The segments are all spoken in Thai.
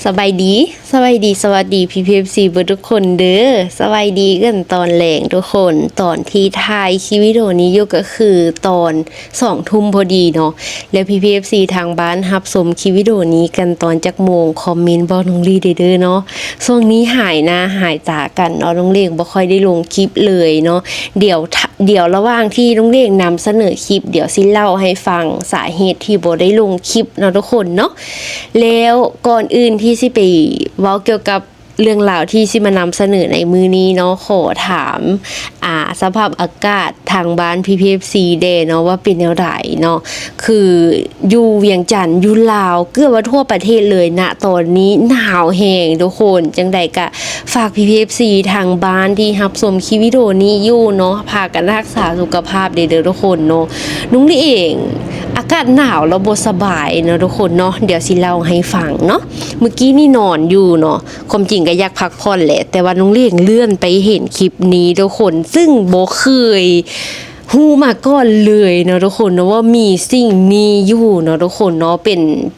สบายดีสวัสดีPPFCเบิดทุกคนเด้อสบายดีกันตอนแหลงทุกคนตอนที่ถ่ายคลิปวิดีโอนี้อยู่ก็คือตอน2 ทุ่มพอดีเนาะแล้วPPFCทางบ้านรับชมคลิปวิดีโอนี้กันตอนจักโมงคอมเมนต์บอกน้องลีเด้อเนาะช่วงนี้หายหน้าหายตากันเนาะน้องเลี้ยงบ่ค่อยได้ลงคลิปเลยเนาะเดี๋ยวระหว่างที่น้องเลี้ยงนำเสนอคลิปเดี๋ยวสิเล่าให้ฟังสาเหตุที่บ่ได้ลงคลิปเนาะทุกคนเนาะแล้วก่อนอื่นที่สิไปเว้าเกี่ยวกับเรื่องราวที่สิมานำเสนอในมือนี้เนาะขอถามสภาพอากาศทางบ้าน PPFC เด้เนาะว่าเป็นแนวใดเนาะคืออยู่เวียงจันทน์อยู่ลาวเกือบว่าทั่วประเทศเลยณตอนนี้หนาวแห้งทุกคนจังใดก็ฝาก PPFC ทางบ้านที่รับชมคลิปวิดีโอนี้อยู่เนาะพากันรักษาสุขภาพเด้อทุกคนเนาะนุ้งนี่เองอากาศหนาวแล้วบ่สบายเนาะทุกคนเนาะเดี๋ยวสิเล่าให้ฟังเนาะเมื่อกี้นี่นอนอยู่เนาะความจริงก็อยากพักผ่อนแหละแต่ว่าน้องเลี้ยงเลื่อนไปเห็นคลิปนี้ทุกคนซึ่งบ่เคยฮู้มาก่อนเลยเนาะทุกคนเนาะว่ามีสิ่งนี้อยู่เนาะทุกคนเนาะเ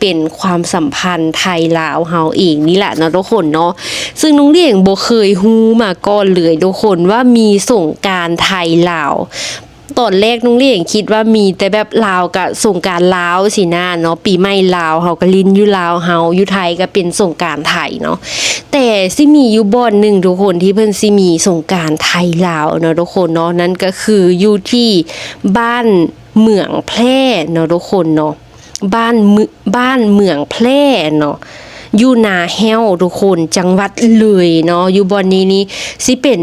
ป็นความสัมพันธ์ไทยลาวเฮาเองนี่แหละเนาะทุกคนเนาะซึ่งน้องเลี้ยงบ่เคยฮู้มาก่อนเลยทุกคนว่ามีสงกรานต์ไทยลาวตอนแรกน้องเลี้ยงคิดว่ามีแต่แบบลาวกับสงกรานต์ลาวสินะเนาะปีใหม่ลาวเฮาก็ลิ้นอยู่ลาวเฮาอยู่ไทยก็เป็นสงกรานต์ไทยเนาะแต่สิมีอยู่บ่อนหนึ่งทุกคนที่เพิ่นสิมีสงกรานต์ไทยลาวเนาะทุกคนเนาะนั่นก็คืออยู่ที่บ้านเมืองแพร่เนาะทุกคนเนาะบ้านเมืองแพร่เนาะอยู่นาแห้วทุกคนจังหวัดเลยเนาะอยู่บ่อนนี้นี่สิเป็น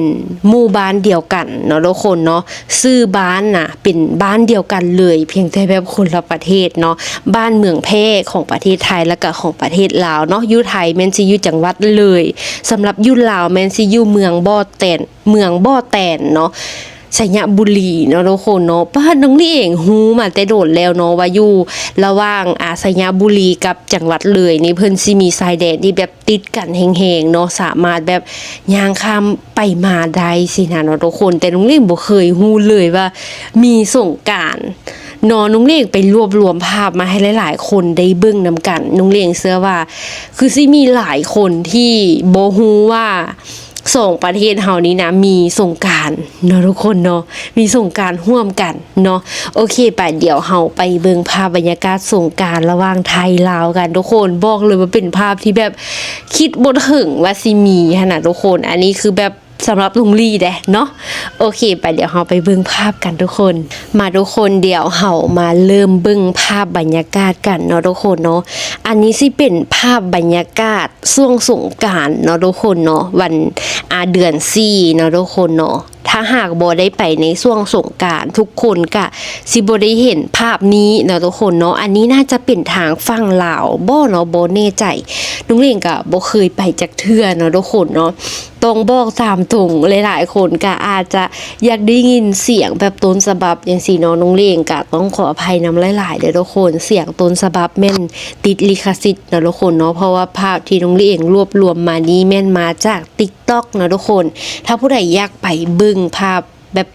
หมู่บ้านเดียวกันเนาะทุกคนเนาะชื่อบ้านน่ะเป็นบ้านเดียวกันเลยเพียงแต่แบบคนละประเทศเนาะบ้านเมืองแพร่ของประเทศไทยแล้วก็ของประเทศลาวเนาะอยู่ไทยแม่นสิอยู่จังหวัดเลยสำหรับอยู่ลาวแม่นสิอยู่เมืองบ่อแตนเนาะชัยบุรีเนาะทุกคนเนาะป้าน้องนี่เองฮู้มาแต่โดดแล้วเนาะว่าอยู่ระหว่างชัยบุรีกับจังหวัดเลยนี่เพิ่นสิมีชายแดนที่แบบติดกันแห้งๆเนาะสามารถแบบย่างข้ามไปมาได้สินะเนาะทุกคนแต่น้องนี่บ่เคยฮู้เลยว่ามีสงกรานต์น้องเลี้ยงไปรวบรวมภาพมาให้หลายๆคนได้เบิ่งนำกันน้องเลี้ยงเชื่อว่าคือสิมีหลายคนที่บ่ฮู้ว่าส่งประเทศเฮานี้นะมีสงกรานต์เนาะทุกคนเนาะมีสงกรานต์ร่วมกันเนาะโอเคป่ะเดี๋ยวเฮาไปเบิ่งภาพบรรยากาศสงกรานต์ระหว่างไทยลาวกันทุกคนบอกเลยว่าเป็นภาพที่แบบคิดบ่ถึงว่าสิมีขนาดทุกคนอันนี้คือแบบสำหรับลุงลี่เนาะโอเคไปเดี๋ยวเราไปเบิ่งภาพกันทุกคนมาทุกคนเดี๋ยวเรามาเริ่มเบิ่งภาพบรรยากาศกันเนาะทุกคนเนาะอันนี้สิเป็นภาพบรรยากาศช่วงสงกรานต์เนาะทุกคนเนาะวันเดือน4เนาะทุกคนเนาะถ้าหากบ่ได้ไปในช่วงสงกรานต์ทุกคนก็สิบ่ได้เห็นภาพนี้เนาะทุกคนเนาะอันนี้น่าจะเป็นทางฝั่งลาวบ่เนาะบ่แน่ใจน้องเล่งก็บ่เคยไปจักเทื่อเนาะทุกคนเนาะต้องบอกตามตรงหลายๆคนก็อาจจะอยากได้ยินเสียงแบบต้นฉบับจังซี่เนาะน้องเล่งก็ต้องขออภัยนำหลายๆเด้อทุกคนเสียงต้นฉบับแม่นติดลิขสิทธิ์เนาะทุกคนเนาะเพราะว่าภาพที่น้องเล่งรวบรวมมานี้แม่นมาจาก TikTok เนาะทุกคนถ้าผู้ใดอยากไปเบิ่งภาพแบบ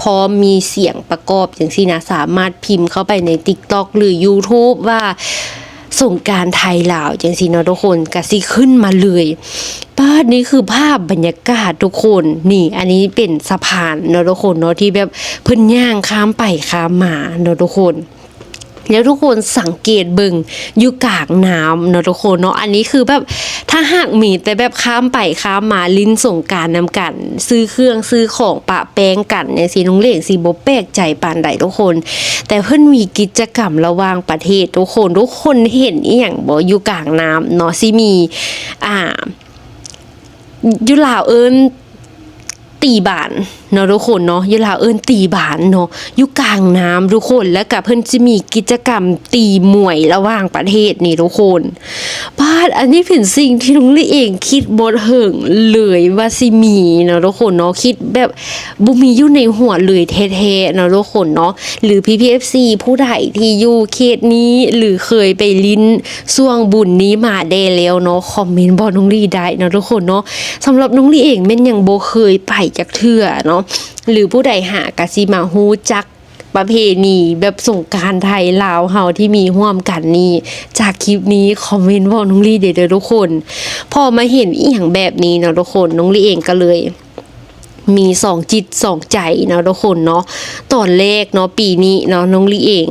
พร้อมมีเสียงประกอบอย่างซี่นะสามารถพิมพ์เข้าไปใน TikTok หรือ YouTube ว่าสงกรานต์ไทยลาวจังซี่เนาะทุกคนก็สิขึ้นมาเลยป้านี่คือภาพบรรยากาศทุกคนนี่อันนี้เป็นสะพานเนาะทุกคนเนาะที่แบบเพิ่นย่างข้ามไปข้ามมาเนาะทุกคนแล้วทุกคนสังเกตเบิ่งอยู่กลางน้ำเนาะทุกคนเนาะอันนี้คือแบบถ้าหากมีแต่แบบข้ามไปข้ามมาลิ้นสงกรานต์นำกันซื้อเครื่องซื้อของปะแป้งกันเนี่ยสิน้องเล่งสิบ่แปลกใจปานใดทุกคนแต่เพิ่นมีกิจกรรมระหว่างประเทศทุกคนเห็นอีหยังบ่อยู่กลางน้ำเนาะสิมีอยู่ลาวตีบานเนาะทุกคนเนาะอยู่ลาวตีบานเนาะอยู่กลางน้ำทุกคนแล้วก็เพิ่นจะมีกิจกรรมตีมวยระหว่างประเทศนี่ทุกคนอันนี้เป็นสิ่งที่น้องลี่เองคิดบ่ถึงเลยว่าสิมีเนาะทุกคนเนาะคิดแบบบ่มีอยู่ในหัวเลยแท้ๆเนาะทุกคนเนาะหรือ PPFC ผู้ใดที่อยู่เขตนี้หรือเคยไปลิ้นช่วงบุญนี้มาได้แล้วเนาะคอมเมนต์บอกน้องลี่ได้เนาะทุกคนเนาะสำหรับน้องลี่เองแม่นยังบ่เคยไปจักเทื่อเนาะหรือผู้ใดหากะสิมาฮู้จัก ประเพณีแบบสงกรานต์ไทยลาวเฮาที่มีร่วมกันนี่จากคลิปนี้คอมเมนต์บอกน้องลี่เด้อทุกคนพอมาเห็นอีหยังแบบนี้เนาะทุกคนน้องลี่เองก็เลยมีสองจิตสองใจเนาะทุกคนเนาะตอนแรกเนาะปีนี้เนาะน้องลี่เอง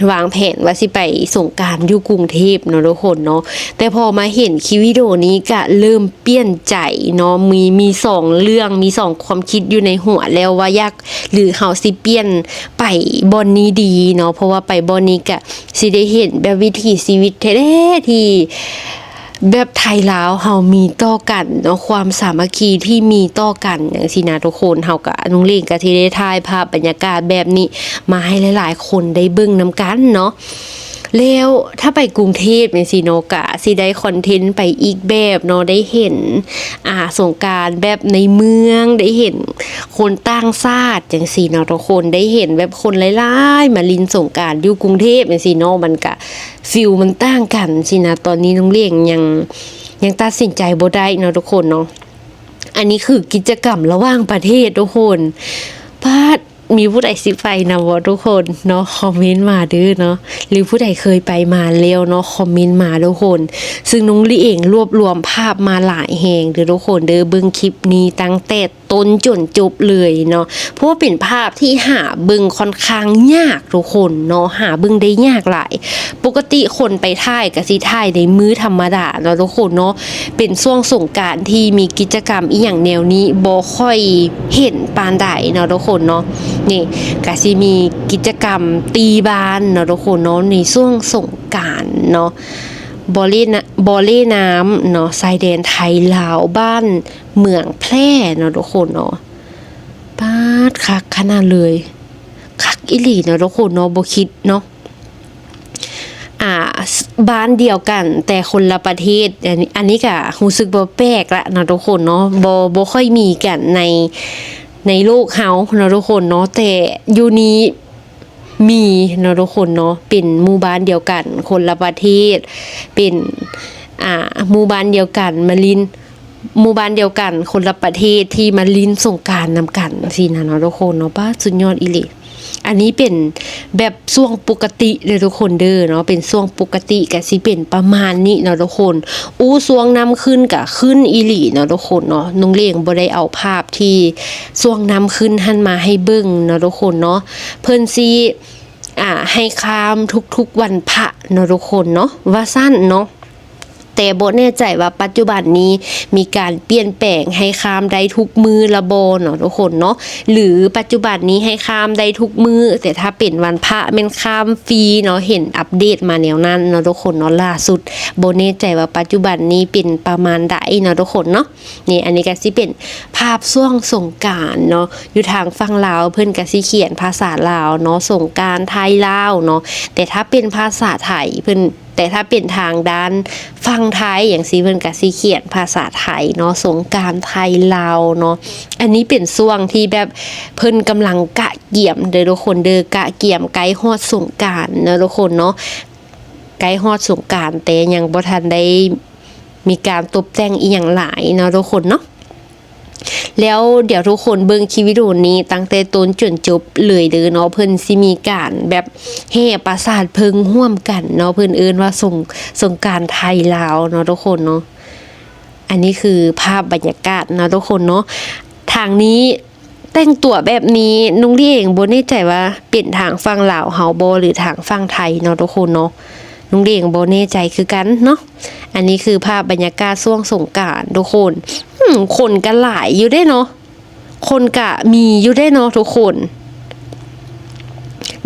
วางแผนว่าสิไปสงกรานต์อยู่กรุงเทพเนาะทุกคนเนาะแต่พอมาเห็นคลิปวิดีโอนี้ก็เริ่มเปลี่ยนใจเนาะมีสองเรื่องมีสองความคิดอยู่ในหัวแล้วว่าอยากหรือเฮาสิเปลี่ยนไปบอนนี้ดีเนาะเพราะว่าไปบอนนี้ก็สิได้เห็นแบบวิถีชีวิตแท้ๆที่แบบไทยลาวเฮามีต่อกันเนาะความสามัคคีที่มีต่อกันอย่างสินะทุกคนเฮาก็น้องเล่งก็ที่ได้ถ่ายภาพบรรยากาศแบบนี้มาให้หลายๆคนได้เบิ่งนํกันเนาะแล้วถ้าไปกรุงเทพจังซี่เนาะก็สิได้คอนเทนต์ไปอีกแบบเนาะได้เห็นสงกรานต์แบบในเมืองได้เห็นคนต่างชาติจังซี่เนาะทุกคนได้เห็นแบบคนหลายๆมาลินสงกรานต์อยู่กรุงเทพจังซี่เนาะมันก็ฟิลมันต่างกันสินะตอนนี้น้องเลี้ยงยังตัดสินใจบ่ได้เนาะทุกคนเนาะอันนี้คือกิจกรรมระหว่างประเทศทุกคนพาดมีผู้ใดสิไปนะวะทุกคนเนาะคอมเมนต์มาด้วยเนาะหรือผู้ใดเคยไปมาแล้วเนาะคอมเมนต์มาทุกคนซึ่งน้องลี่เองรวบรวมภาพมาหลายแห่งเด้อทุกคนเด้อเบิ่งคลิปนี้ตั้งแต่ต้นจนจบเลยเนาะเพราะว่าเป็นภาพที่หาเบิ่งค่อนข้างยากทุกคนเนาะหาเบิ่งได้ยากหลายปกติคนไปถ่ายก็สิถ่ายในมื้อธรรมดาเนาะทุกคนเนาะเป็นช่วงสงกรานต์ที่มีกิจกรรมอีหยังแนวนี้บ่ค่อยเห็นปานใดเนาะทุกคนเนาะนี่ก็สิมีกิจกรรมตีบานเนาะทุกคนเนาะในช่วงสงกรานต์เนาะบอลเล่น้ำเนาะชายแดนไทยลาวบ้านเมืองแพร่เนาะทุกคนเนาะปาดคักขนาดเลยคักอีหลีเนาะทุกคนเนาะบ่คิดเนาะบ้านเดียวกันแต่คนละประเทศอันนี้ก็รู้สึกบ่แปลกละเนาะทุกคนเนาะบ่ค่อยมีกันในโลกเฮาเนาะทุกคนเนาะแต่อยู่นี้มีเนาะทุกคนเนาะเป็นหมู่บ้านเดียวกันคนละประเทศเป็นหมู่บ้านเดียวกันมาลินหมู่บ้านเดียวกันคนละประเทศที่มาลินสงกรานต์นำกันสินะเนาะทุกคนเนาะป้าสุดยอดอีหลีอันนี้เป็นแบบช่วงปกติเลยทุกคนเด้อเนาะเป็นช่วงปกติก็สิเป็นประมาณนี้เนาะทุกคนช่วงน้ำขึ้นก็ขึ้นอีหลีเนาะทุกคนเนาะน้องเลี้ยงบ่ได้เอาภาพที่ช่วงน้ำขึ้นหันมาให้เบิ่งเนาะทุกคนเนาะเพิ่นสิให้ข้ามทุกๆวันพระเนาะทุกคนเนาะว่าสั้นเนาะแต่บ่แน่ใจว่าปัจจุบันนี้มีการเปลี่ยนแปลงให้ข้ามได้ทุกมือละบ่เนาะทุกคนเนาะหรือปัจจุบันนี้ให้ข้ามได้ทุกมือแต่ถ้าเป็นวันพระแม่นข้ามฟรีเนาะเห็นอัปเดตมาแนวนั้นเนาะทุกคนเนาะล่าสุดบ่แน่ใจว่าปัจจุบันนี้เป็นประมาณใดเนาะทุกคนเนาะนี่อันนี้ก็สิเป็นภาพช่วงสงกรานต์เนาะอยู่ทางฝั่งลาวเพิ่นก็สิเขียนภาษาลาวเนาะสงกรานต์ไทยลาวเนาะแต่ถ้าเป็นภาษาไทยเพิ่นแต่ถ้าเป็นทางด้านฝั่งไทยอย่างซีเพิ่นก็สิเขียนภาษาไทยเนาะสงกรานต์ไทยลาวเนาะอันนี้เป็นช่วงที่แบบเพิ่นกำลังกะเกี่ยมเด้อทุกคนเด้อกะเกี่ยมไกลฮอดสงกรานต์เนาะทุกคนเนาะไกลฮอดสงกรานต์แต่ยังบ่ทันได้มีการตกแต่งอีหยังหลายเนาะทุกคนเนาะแล้วเดี๋ยวทุกคนเบิ่งคลิปวิดีโอนี้ตั้งแต่ต้นจนจบเลยเด้อเนาะเพิ่นสิมีการแบบแห่ปราสาทเพิงร่วมกันเนาะเพิ่นเอิ้นว่าสงกรานต์ไทยลาวเนาะทุกคนเนาะอันนี้คือภาพบรรยากาศเนาะทุกคนเนาะทางนี้แต่งตัวแบบนี้นุ้งลี่เองบ่แน่ใจว่าเป็นทางฝั่งลาวเฮาบ่หรือทางฝั่งไทยเนาะทุกคนเนาะนุ้งลี่เองบ่แน่ใจคือกันเนาะอันนี้คือภาพบรรยากาศช่วงสงกรานต์ทุกคนคนก็หลายอยู่ได้เนาะคนก็มีอยู่ได้เนาะทุกคน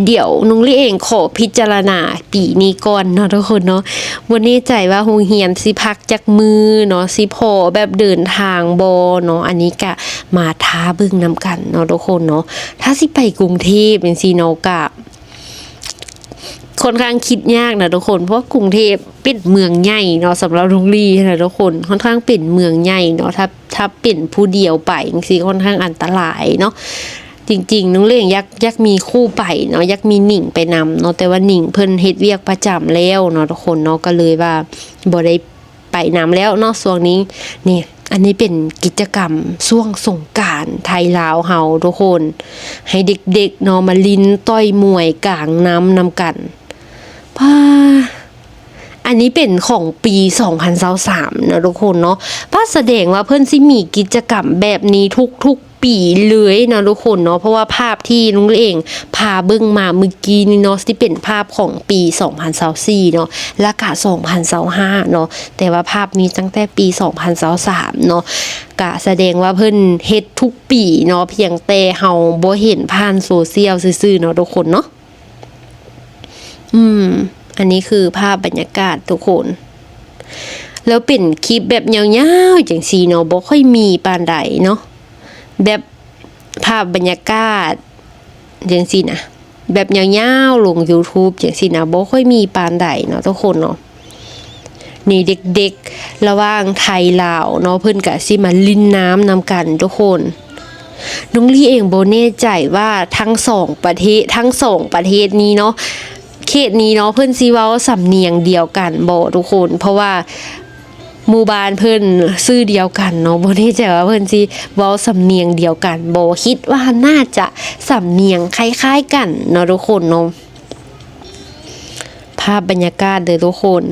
เดี๋ยวนุ้งลี่เองขอพิจารณาปีนี้ก่อนเนาะทุกคนเนาะวันนี้ใจว่าโรงเรียนสิพักจากมือเนาะสิพอแบบเดินทางบ่เนาะอันนี้ก็มาท้าเบิ่งนำกันเนาะทุกคนเนาะถ้าสิไปกรุงเทพจังซี่เนาะก็ค่อนข้างคิดยากนะทุกคนเพราะกรุงเทพเป็นเมืองใหญ่เนาะสำหรับโรงเรียนนะทุกคนค่อนข้างเป็นเมืองใหญ่เนาะถ้าเป็นผู้เดียวไปบางทีค่อนข้างอันตรายเนาะจริงๆน้องเลี้ยงยักมีคู่ไปเนาะยักมีหนิงไปนำเนาะแต่ว่าหนิงเพิ่นเฮ็ดเวียกประจำแล้วเนาะทุกคนเนาะก็เลยว่าบ่ได้ไปนำแล้วเนาะช่วงนี้นี่ อันนี้เป็นกิจกรรมช่วงสงกรานต์ไทยลาวเฮาทุกคนให้เด็กๆเนาะมาลิ้นต้อยมวยกลางน้ำนำกันอันนี้เป็นของปี2023นะทุกคนเนาะแสดงว่าเพิ่นสิมีกิจกรรมแบบนี้ทุกปีเลยนะทุกคนเนาะเพราะว่าภาพที่นุ้งเองพาเบิ่งมาเมื่อกี้นี่เนาะที่เป็นภาพของปี2024เนาะและก็2025เนาะแต่ว่าภาพนี้ตั้งแต่ปี2023เนาะก็แสดงว่าเพิ่นเฮ็ดทุกปีเนาะเพียงแต่เฮาบ่เห็นผ่านโซเชียลซื่อๆเนาะทุกคนเนาะอันนี้คือภาพบรรยากาศทุกคนแล้วเป็นคลิปแบบยาวๆจังซี่เนาะบ่ค่อยมีปานใดเนาะแบบภาพบรรยากาศจังซี่นะแบบยาวๆลง YouTube จังซี่นะบ่ค่อยมีปานใดเนาะทุกคนเนาะนี่เด็กๆระหว่างไทยลาวเนาะเพิ่นก็สิมาลิ้นน้ำนำกันทุกคนน้องลี่เองบ่แน่ใจว่าทั้ง2ประเทศนี้เนาะเขตนี้เนาะเพิ่นสิเว้าสำเนียงเดียวกันบ่ทุกคนเพราะว่าหมู่บ้านเพิ่นชื่อเดียวกันเนาะบ่แน่ใจว่าเพิ่นสิเว้าสำเนียงเดียวกันบ่คิดว่าน่าจะสำเนียงคล้ายๆกันเนาะทุกคนเนาะภาพบรรยากาศเด้อทุกคน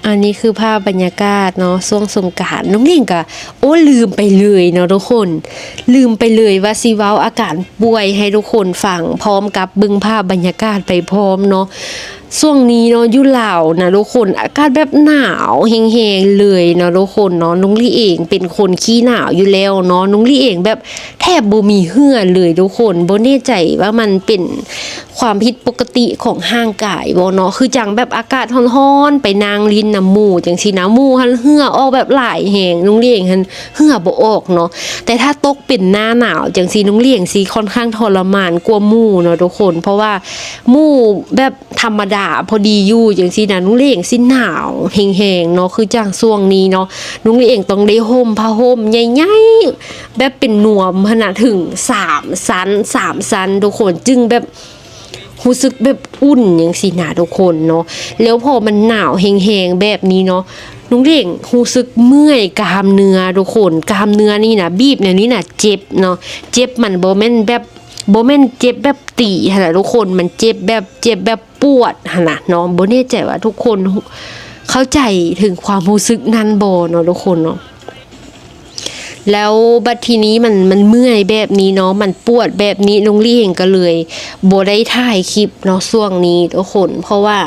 อันนี้คือภาพบรรยากาศเนาะช่วงสงกรานต์น้องเล่งก็ลืมไปเลยเนาะทุกคนลืมไปเลยว่าสิเว้าอาการป่วยให้ทุกคนฟังพร้อมกับเบิ่งภาพบรรยากาศไปพร้อมเนาะช่วงนี้เนาะอยู่ลาวนะทุกคนอากาศแบบหนาวแฮงๆเลยเนาะทุกคนเนาะน้องลี่เองเป็นคนขี้หนาวอยู่แล้วเนาะน้องลี่เองแบบแทบบ่มีเหงื่อเลยทุกคนบ่แน่ใจว่ามันเป็นความผิดปกติของร่างกายบ่เนาะคือจังแบบอากาศร้อนๆไปนางลิ้นน้ำหมู่จังซี่นะหมู่หันเหงื่อออกแบบหลายแฮงน้องลี่เองหันเหงื่อบ่ออกเนาะแต่ถ้าตกเป็นหน้าหนาวจังซี่น้องลี่เองสิค่อนข้างทรมานกว่าหมู่เนาะทุกคนเพราะว่าหมู่แบบธรรมดาพอดีอยู่จังซี่นะนุ้งเลี้ยงสิหนาวแห้งๆเนาะคือจังช่วงนี้เนาะนุ้งเลี้ยงต้องได้ห่มผ้าห่มใหญ่ๆแบบเป็นหนวมขนาดถึง3 ชั้นทุกคนจึงแบบรู้สึกแบบอุ่นจังซี่นะทุกคนเนาะแล้วพอมันหนาวแห้งๆแบบนี้เนาะนุ้งเลี้ยงรู้สึกเมื่อยกล้ามเนื้อทุกคนกล้ามเนื้อนี่นะบีบแนวนี้นะเจ็บเนาะเจ็บมันบ่แม่นแบบเจ็บแบบตีหั่นน่ะทุกคนมันเจ็บแบบปวดหั่นน่ะเนาะบ่แน่ใจว่าทุกคนเข้าใจถึงความรู้สึกนั้นบ่เนาะทุกคนเนาะแล้วบัดทีนี้มันเมื่อยแบบนี้เนาะมันปวดแบบนี้น้องลี่เองก็เลยบ่ได้ถ่ายคลิปเนาะช่วงนี้ทุกคนเพราะว่า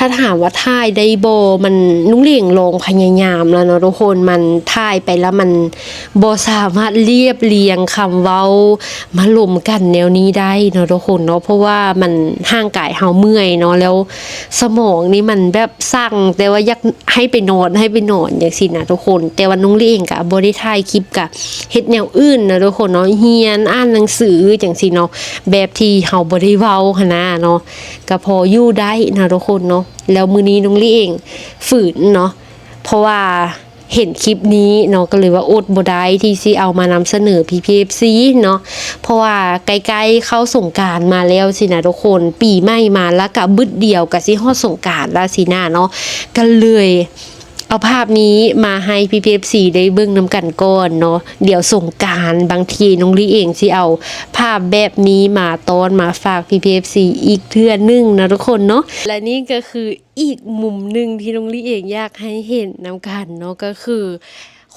ถ้าถามว่าถ่ายได้บ่มันนุ้งเลี่ยงลองพยายามแล้วเนาะทุกคนมันถ่ายไปแล้วมันบ่สามารถเรียบเรียงคำเว้ามารวมกันแนวนี้ได้เนาะทุกคนเนาะเพราะว่ามันร่างกายเฮาเมื่อยเนาะแล้วสมองนี่มันแบบสั่งแต่ว่าอยากให้ไปนอนจังซี่นะทุกคนแต่ว่านุ้งเลี่ยงก็บ่ได้ถ่ายคลิปก็เฮ็ดแนวอื่นนะทุกคนเนาะเรียนอ่านหนังสือจังซี่เนาะแบบที่เฮาบ่ได้เว้าหันน่ะเนาะก็พออยู่ได้นะทุกคนเนาะแล้วมื้อนี้น้องลี่เองฝืนเนาะเพราะว่าเห็นคลิปนี้เนาะก็เลยว่าอดบ่ได้ที่สิเอามานำเสนอ PPFC เนาะเพราะว่าใกล้ๆเข้าสงกรานต์มาแล้วสินะทุกคนปีใหม่มาแล้วก็บึดเดียวก็สิฮอดสงกรานต์แล้วสินะเนาะก็เลยเอาภาพนี้มาให้ PPFC ได้เบิ่งนำกันก่อนเนาะเดี๋ยวสงกรานต์บางทีน้องลี่เองสิเอาภาพแบบนี้มาต้อนมาฝาก PPFC อีกเทื่อนึงนะทุกคนเนาะและนี่ก็คืออีกมุมนึงที่น้องลี่เองอยากให้เห็นนำกันเนาะก็คือ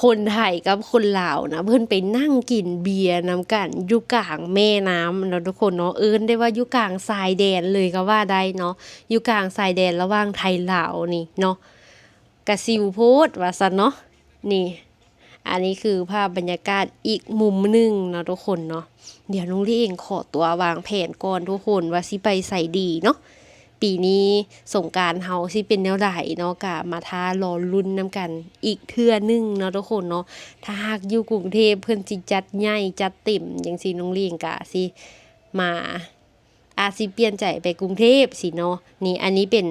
คนไทยกับคนลาวนะเพิ่นไปนั่งกินเบียร์นำกันอยู่กลางแม่น้ำเนาะทุกคนเนาะได้ว่าอยู่กลางชายแดนเลยก็ว่าได้เนาะอยู่กลางชายแดนระหว่างไทยลาวนี่เนาะกะซิวโพดว่าซั่นเนาะนี่อันนี้คือภาพบรรยากาศอีกมุมนึงเนาะทุกคนเนาะเดี๋ยวน้องลี่เองขอตัววางแผนก่อนทุกคนว่าสิไปใส่ดีเนาะปีนี้สงกรานต์เฮาสิเป็นแนวใดเนาะก็มาท้ารอลุ้นนำกันอีกเทื่อนึงเนาะทุกคนเนาะถ้าหากอยู่กรุงเทพเพิ่นสิจัดใหญ่จัดเต็มจังซี่น้องลี่ก็สิมาอาจสิเปลี่ยนใจไปกรุงเทพสิเนาะนี่อันนี้เป็น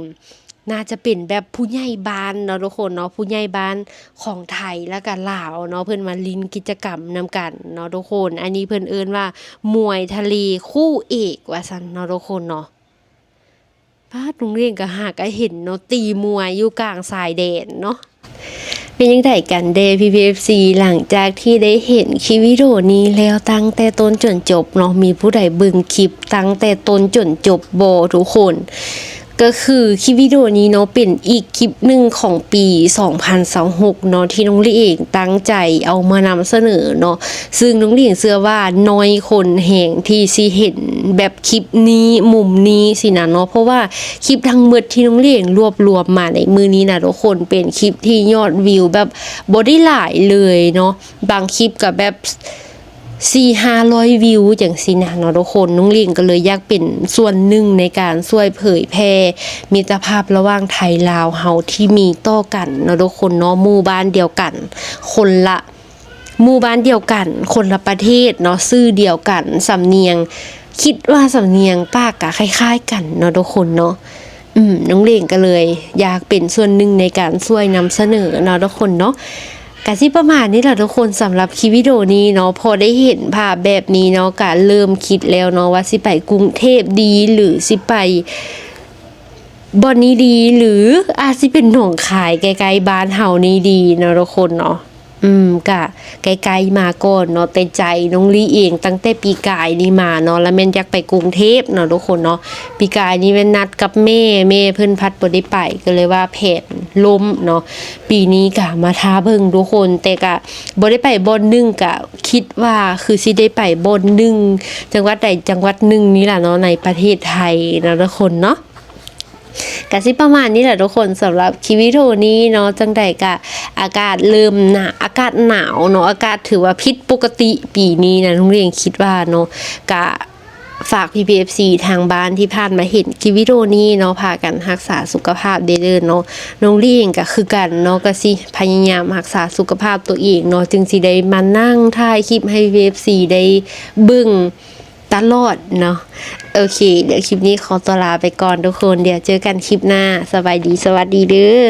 น่าจะเป็นแบบผู้ใหญ่บ้านเนาะทุกคนเนาะผู้ใหญ่บ้านของไทยแล้วก็ลาวเนาะเพิ่นมาลิ้นกิจกรรมนำกันเนาะทุกคนอันนี้เพิ่นเอิ้นว่ามวยทะเลคู่เอกว่าซั่นเนาะทุกคนเนาะ พาดโรงเรียนก็หากก็เห็นเนาะตีมวยอยู่กลางสายแดนเนาะเป็นยังไงกันเด PPFC หลังจากที่ได้เห็นคลิปวิดีโอนี้แล้วตั้งแต่ต้นจนจบเนาะมีผู้ใดเบิ่งคลิปตั้งแต่ต้นจนจบบ่ทุกคนก็คือคลิปวิดีโอนี้เนาะเป็นอีกคลิปหนึ่งของปี2026เนาะที่น้องลี่เองตั้งใจเอามานำเสนอเนาะซึ่งน้องลี่เชื่อว่าน้อยคนแห่งที่สิเห็นแบบคลิปนี้มุมนี้สินะเนาะเพราะว่าคลิปทั้งหมดที่น้องลี่เองรวบรวมมาในมือนี้นะทุกคนเป็นคลิปที่ยอดวิวแบบบ่ได้หลายเลยเนาะบางคลิปก็แบบ400-500 วิวอย่างสินะเนาะทุกคนน้องลิงก็เลยอยากเป็นส่วนหนึ่งในการช่วยเผยแพร่มิตรภาพระหว่างไทยลาวเฮาที่มีต่อกันเนาะทุกคนเนาะหมู่บ้านเดียวกันคนละหมู่บ้านเดียวกันคนละประเทศเนาะชื่อเดียวกันสำเนียงคิดว่าสำเนียงปากก็คล้ายๆกันเนาะทุกคนเนาะน้องเล่งก็เลยอยากเป็นส่วนหนึ่งในการช่วยนำเสนอเนาะทุกคนเนาะกะสิประมาณนี้แหละทุกคนสำหรับคลิปวิดีโอนี้เนาะพอได้เห็นภาพแบบนี้เนาะก็เริ่มคิดแล้วเนาะว่าสิไปกรุงเทพดีหรือสิไปบ่อนนี้ดีหรืออาจสิเป็นหนองคายไกลๆบ้านเฮานี่ดีเนาะทุกคนเนาะกะไกลๆมาก่อนเนาะแต่ใจน้องลี่เองตั้งแต่ปีกายนี่มาเนาะแล้วแม่นอยากไปกรุงเทพเนาะทุกคนเนาะปีกายนี่แม่นนัดกับแม่เพิ่นพัดบ่ได้ไปก็เลยว่าแผนล้มเนาะปีนี้กะมาท้าเบิ่งทุกคนแต่กะบ่ได้ไปบ่อนนึงกะคิดว่าคือสิได้ไปบ่อนนึงจังหวัดใดจังหวัดนึงนี่ล่ะเนาะในประเทศไทยเนาะทุกคนเนาะกะสิประมาณนี้แหละทุกคนสำหรับคลิปวิดีโอนี้เนาะจังใดกะอากาศเริ่มหนาอากาศหนาวเนาะอากาศถือว่าผิดปกติปีนี้นะน้องเรียนคิดว่าเนาะกะฝาก PPFC ทางบ้านที่ผ่านมาเห็นคลิปวิดีโอนี้เนาะพากันรักษาสุขภาพเด้อเนาะน้องเรียนก็คือกันเนาะก็สิพยายามรักษาสุขภาพตัวเองเนาะจึงสิได้มานั่งถ่ายคลิปให้ PPFC ได้เบิ่งตลอดเนาะโอเคเดี๋ยวคลิปนี้ขอตัวลาไปก่อนทุกคนเดี๋ยวเจอกันคลิปหน้าสบายดีสวัสดีเด้อ